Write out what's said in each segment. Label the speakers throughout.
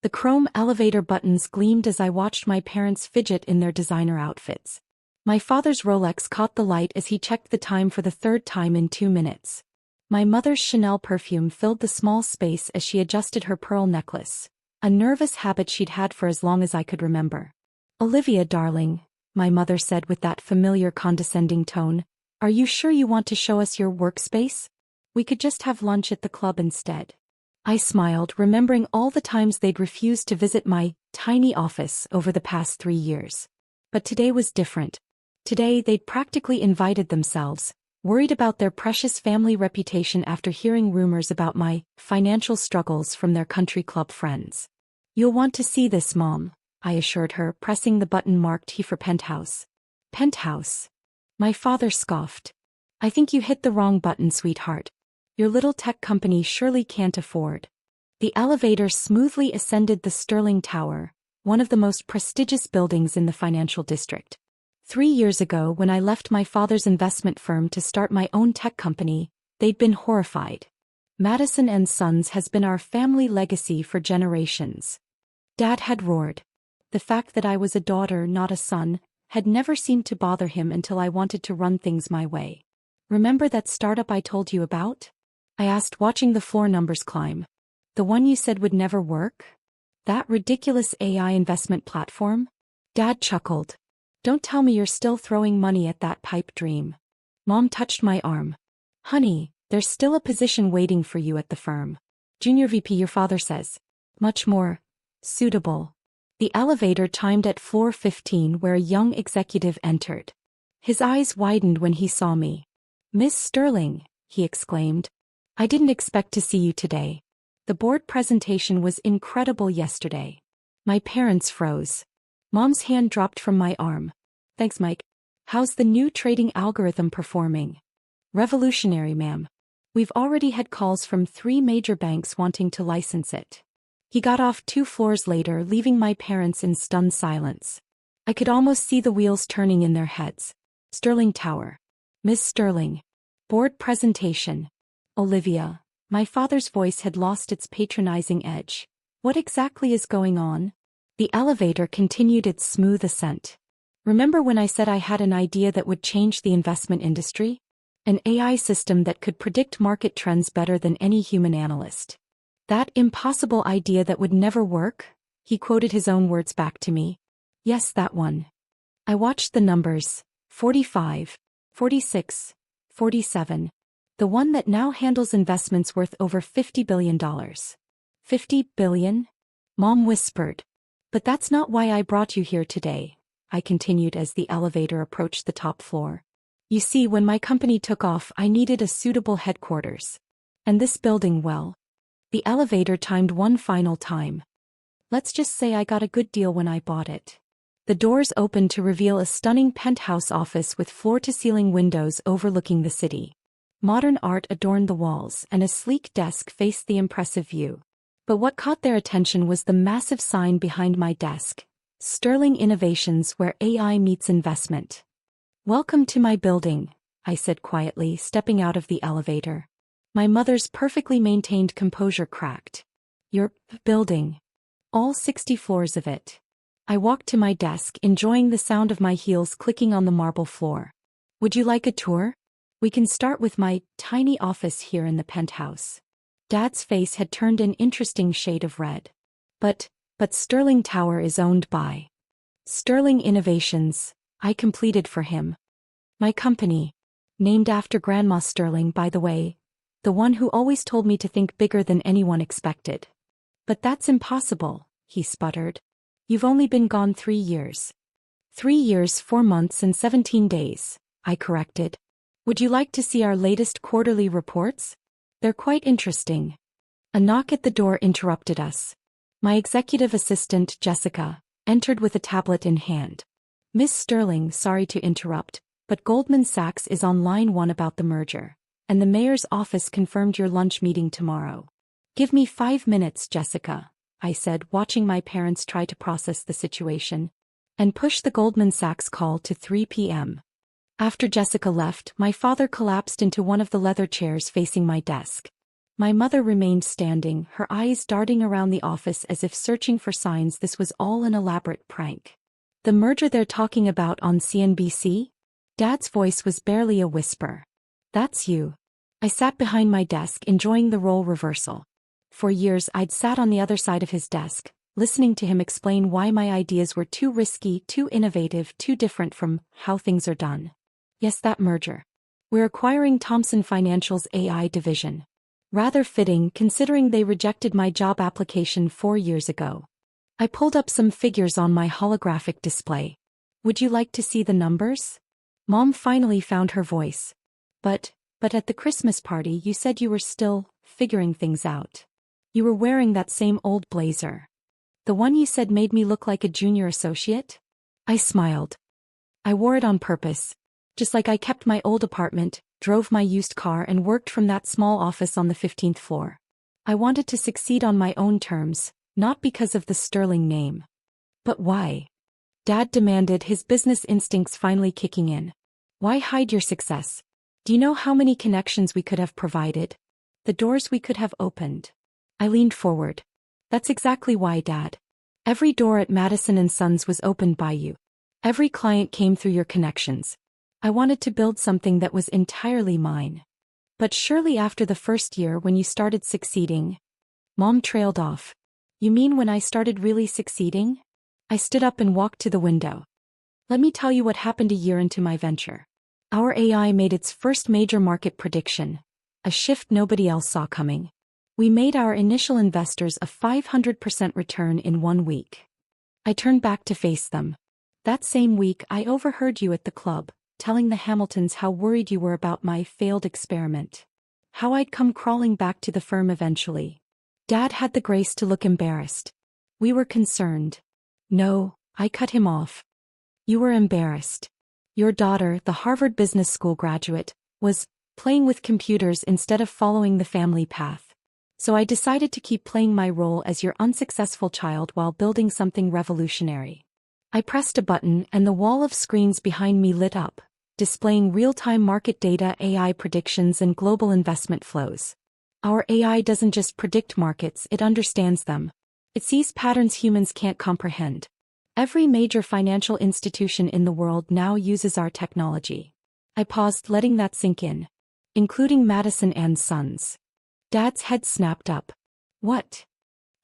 Speaker 1: The chrome elevator buttons gleamed as I watched my parents fidget in their designer outfits. My father's Rolex caught the light as he checked the time for the third time in 2 minutes. My mother's Chanel perfume filled the small space as she adjusted her pearl necklace, a nervous habit she'd had for as long as I could remember. "Olivia, darling," my mother said with that familiar condescending tone, "are you sure you want to show us your workspace? We could just have lunch at the club instead." I smiled, remembering all the times they'd refused to visit my tiny office over the past 3 years. But today was different. Today they'd practically invited themselves, worried about their precious family reputation after hearing rumors about my financial struggles from their country club friends. "You'll want to see this, Mom," I assured her, pressing the button marked T for penthouse. "Penthouse?" My father scoffed. "I think you hit the wrong button, sweetheart. Your little tech company surely can't afford." The elevator smoothly ascended the Sterling Tower, one of the most prestigious buildings in the financial district. 3 years ago, when I left my father's investment firm to start my own tech company, they'd been horrified. "Madison and Sons has been our family legacy for generations," Dad had roared. The fact that I was a daughter, not a son, had never seemed to bother him until I wanted to run things my way. "Remember that startup I told you about?" I asked, watching the floor numbers climb. "The one you said would never work? That ridiculous AI investment platform?" Dad chuckled. "Don't tell me you're still throwing money at that pipe dream." Mom touched my arm. "Honey, there's still a position waiting for you at the firm. Junior VP, your father says. Much more suitable." The elevator timed at floor 15, where a young executive entered. His eyes widened when he saw me. "Miss Sterling," he exclaimed. "I didn't expect to see you today. The board presentation was incredible yesterday." My parents froze. Mom's hand dropped from my arm. "Thanks, Mike. How's the new trading algorithm performing?" "Revolutionary, ma'am. We've already had calls from 3 major banks wanting to license it." He got off 2 floors later, leaving my parents in stunned silence. I could almost see the wheels turning in their heads. Sterling Tower. "Miss Sterling. Board presentation. Olivia." My father's voice had lost its patronizing edge. "What exactly is going on?" The elevator continued its smooth ascent. "Remember when I said I had an idea that would change the investment industry? An AI system that could predict market trends better than any human analyst. That impossible idea that would never work?" He quoted his own words back to me. "Yes, that one." I watched the numbers. 45, 46, 47. The one that now handles investments worth over $50 billion. $50 billion? Mom whispered. "But that's not why I brought you here today," I continued as the elevator approached the top floor. "You see, when my company took off, I needed a suitable headquarters. And this building, well." The elevator timed one final time. "Let's just say I got a good deal when I bought it." The doors opened to reveal a stunning penthouse office with floor-to-ceiling windows overlooking the city. Modern art adorned the walls, and a sleek desk faced the impressive view. But what caught their attention was the massive sign behind my desk: "Sterling Innovations, where AI meets investment." "Welcome to my building," I said quietly, stepping out of the elevator. My mother's perfectly maintained composure cracked. "Your building? All 60 floors of it?" I walked to my desk, enjoying the sound of my heels clicking on the marble floor. "Would you like a tour? We can start with my tiny office here in the penthouse." Dad's face had turned an interesting shade of red. But Sterling Tower is owned by Sterling Innovations," I completed for him. "My company. Named after Grandma Sterling, by the way. The one who always told me to think bigger than anyone expected." "But that's impossible," he sputtered. "You've only been gone 3 years." 3 years, 4 months and 17 days, I corrected. "Would you like to see our latest quarterly reports? They're quite interesting." A knock at the door interrupted us. My executive assistant, Jessica, entered with a tablet in hand. "Miss Sterling, sorry to interrupt, but Goldman Sachs is on line 1 about the merger, and the mayor's office confirmed your lunch meeting tomorrow." "Give me 5 minutes, Jessica," I said, watching my parents try to process the situation, and push the Goldman Sachs call to 3 p.m. After Jessica left, my father collapsed into one of the leather chairs facing my desk. My mother remained standing, her eyes darting around the office as if searching for signs this was all an elaborate prank. The merger they're talking about on CNBC? Dad's voice was barely a whisper. That's you. I sat behind my desk enjoying the role reversal. For years I'd sat on the other side of his desk, listening to him explain why my ideas were too risky, too innovative, too different from how things are done. Yes, that merger. We're acquiring Thomson Financial's AI division. Rather fitting considering they rejected my job application 4 years ago. I pulled up some figures on my holographic display. Would you like to see the numbers? Mom finally found her voice. But at the Christmas party you said you were still figuring things out. You were wearing that same old blazer. The one you said made me look like a junior associate? I smiled. I wore it on purpose. Just like I kept my old apartment, drove my used car and worked from that small office on the 15th floor. I wanted to succeed on my own terms, not because of the sterling name. But why? Dad demanded, his business instincts finally kicking in. Why hide your success? Do you know how many connections we could have provided? The doors we could have opened. I leaned forward. That's exactly why, Dad. Every door at Madison & Sons was opened by you. Every client came through your connections. I wanted to build something that was entirely mine. But surely after the first year when you started succeeding... Mom trailed off. You mean when I started really succeeding? I stood up and walked to the window. Let me tell you what happened a year into my venture. Our AI made its first major market prediction, a shift nobody else saw coming. We made our initial investors a 500% return in 1 week. I turned back to face them. That same week I overheard you at the club, telling the Hamiltons how worried you were about my failed experiment. How I'd come crawling back to the firm eventually. Dad had the grace to look embarrassed. We were concerned. No, I cut him off. You were embarrassed. Your daughter, the Harvard Business School graduate, was playing with computers instead of following the family path. So I decided to keep playing my role as your unsuccessful child while building something revolutionary. I pressed a button and the wall of screens behind me lit up, displaying real-time market data, AI predictions, and global investment flows. Our AI doesn't just predict markets, it understands them. It sees patterns humans can't comprehend. Every major financial institution in the world now uses our technology. I paused, letting that sink in. Including Madison & Sons. Dad's head snapped up. What?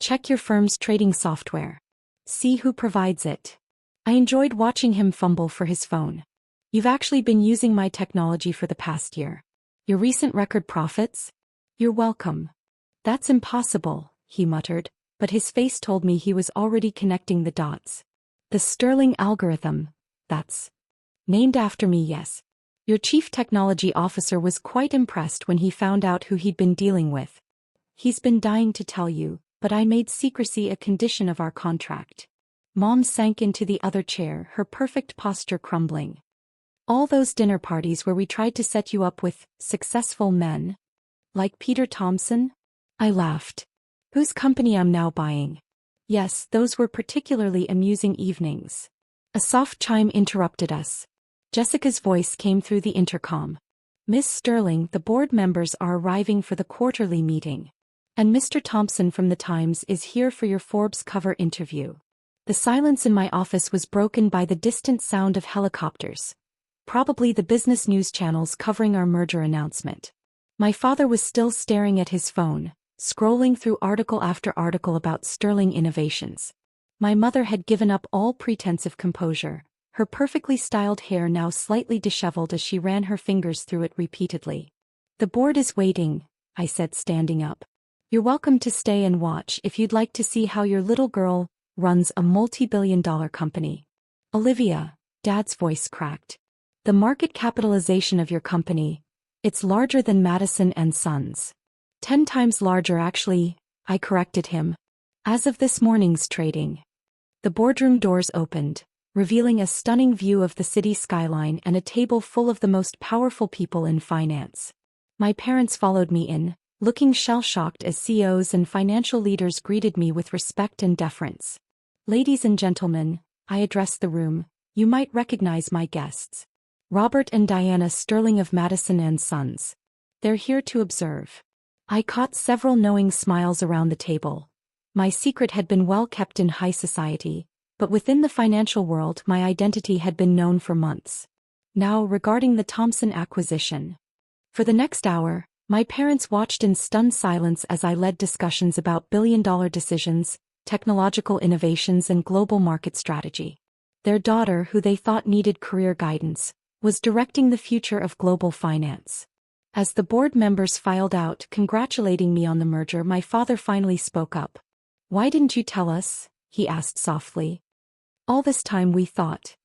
Speaker 1: Check your firm's trading software. See who provides it. I enjoyed watching him fumble for his phone. You've actually been using my technology for the past year. Your recent record profits? You're welcome. That's impossible, he muttered, but his face told me he was already connecting the dots. The Sterling algorithm, that's named after me, yes. Your chief technology officer was quite impressed when he found out who he'd been dealing with. He's been dying to tell you, but I made secrecy a condition of our contract. Mom sank into the other chair, her perfect posture crumbling. All those dinner parties where we tried to set you up with successful men? Like Peter Thomson? I laughed. Whose company I'm now buying? Yes, those were particularly amusing evenings. A soft chime interrupted us. Jessica's voice came through the intercom. Miss Sterling, the board members are arriving for the quarterly meeting. And Mr. Thompson from the Times is here for your Forbes cover interview. The silence in my office was broken by the distant sound of helicopters. Probably the business news channels covering our merger announcement. My father was still staring at his phone, scrolling through article after article about Sterling innovations. My mother had given up all pretense of composure, her perfectly styled hair now slightly disheveled as she ran her fingers through it repeatedly. The board is waiting, I said, standing up. You're welcome to stay and watch if you'd like to see how your little girl runs a multi-billion-dollar company. Olivia, Dad's voice cracked. The market capitalization of your company, it's larger than Madison & Sons. 10 times larger actually, I corrected him. As of this morning's trading. The boardroom doors opened, revealing a stunning view of the city skyline and a table full of the most powerful people in finance. My parents followed me in, looking shell-shocked as CEOs and financial leaders greeted me with respect and deference. Ladies and gentlemen, I addressed the room, you might recognize my guests. Robert and Diana Sterling of Madison & Sons. They're here to observe. I caught several knowing smiles around the table. My secret had been well kept in high society, but within the financial world my identity had been known for months. Now regarding the Thompson acquisition. For the next hour, my parents watched in stunned silence as I led discussions about billion-dollar decisions, technological innovations and global market strategy. Their daughter, who they thought needed career guidance, was directing the future of global finance. As the board members filed out congratulating me on the merger, my father finally spoke up. "Why didn't you tell us?" he asked softly. "All this time we thought."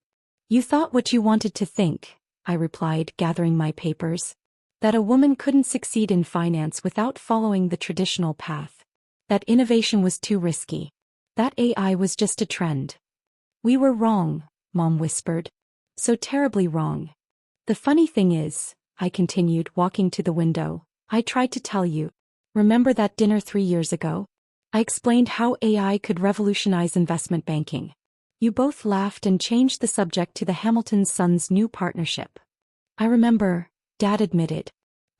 Speaker 1: "You thought what you wanted to think," I replied, gathering my papers. "That a woman couldn't succeed in finance without following the traditional path. That innovation was too risky. That AI was just a trend." "We were wrong," Mom whispered. "So terribly wrong. The funny thing is," I continued, walking to the window, "I tried to tell you. Remember that dinner 3 years ago? I explained how AI could revolutionize investment banking. You both laughed and changed the subject to the Hamilton Sons' new partnership." "I remember," Dad admitted.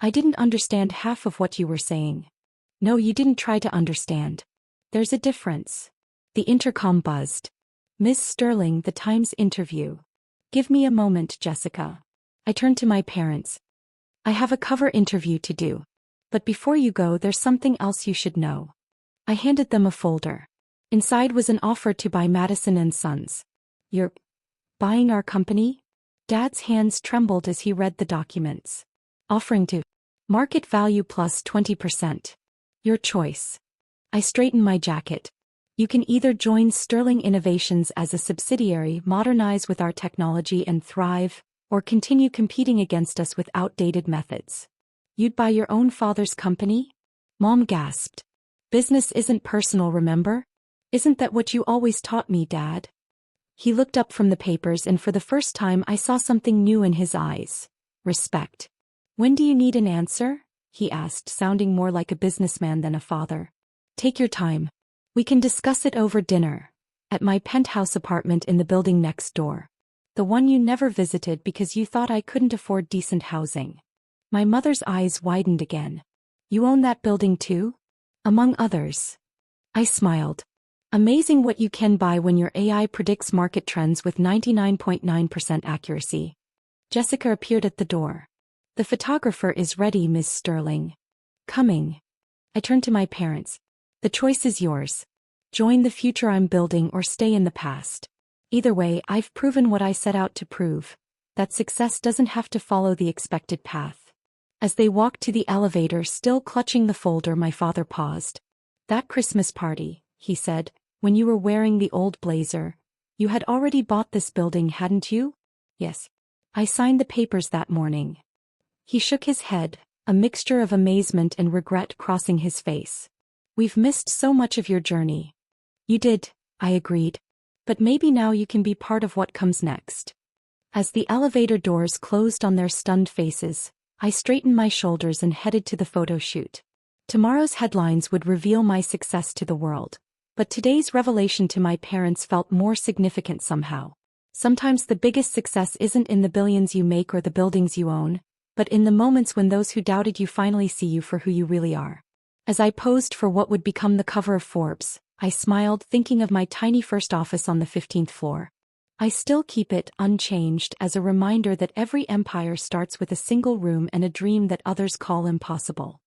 Speaker 1: "I didn't understand half of what you were saying." "No, you didn't try to understand. There's a difference." The intercom buzzed. "Miss Sterling, the Times interview." "Give me a moment, Jessica." I turned to my parents. "I have a cover interview to do. But before you go, there's something else you should know." I handed them a folder. Inside was an offer to buy Madison and Sons. "You're buying our company?" Dad's hands trembled as he read the documents. "Offering to market value plus 20%. Your choice." I straightened my jacket. "You can either join Sterling Innovations as a subsidiary, modernize with our technology and thrive, or continue competing against us with outdated methods." "You'd buy your own father's company?" Mom gasped. "Business isn't personal, remember? Isn't that what you always taught me, Dad?" He looked up from the papers and for the first time I saw something new in his eyes. Respect. "When do you need an answer?" he asked, sounding more like a businessman than a father. "Take your time. We can discuss it over dinner. At my penthouse apartment in the building next door. The one you never visited because you thought I couldn't afford decent housing." My mother's eyes widened again. "You own that building too?" "Among others." I smiled. "Amazing what you can buy when your AI predicts market trends with 99.9% accuracy." Jessica appeared at the door. "The photographer is ready, Miss Sterling." "Coming." I turned to my parents. "The choice is yours. Join the future I'm building or stay in the past. Either way, I've proven what I set out to prove, that success doesn't have to follow the expected path." As they walked to the elevator, still clutching the folder, my father paused. "That Christmas party," he said, "when you were wearing the old blazer, you had already bought this building, hadn't you?" "Yes. I signed the papers that morning." He shook his head, a mixture of amazement and regret crossing his face. "We've missed so much of your journey." "You did," I agreed. "But maybe now you can be part of what comes next." As the elevator doors closed on their stunned faces, I straightened my shoulders and headed to the photo shoot. Tomorrow's headlines would reveal my success to the world, but today's revelation to my parents felt more significant somehow. Sometimes the biggest success isn't in the billions you make or the buildings you own, but in the moments when those who doubted you finally see you for who you really are. As I posed for what would become the cover of Forbes, I smiled, thinking of my tiny first office on the 15th floor. I still keep it unchanged as a reminder that every empire starts with a single room and a dream that others call impossible.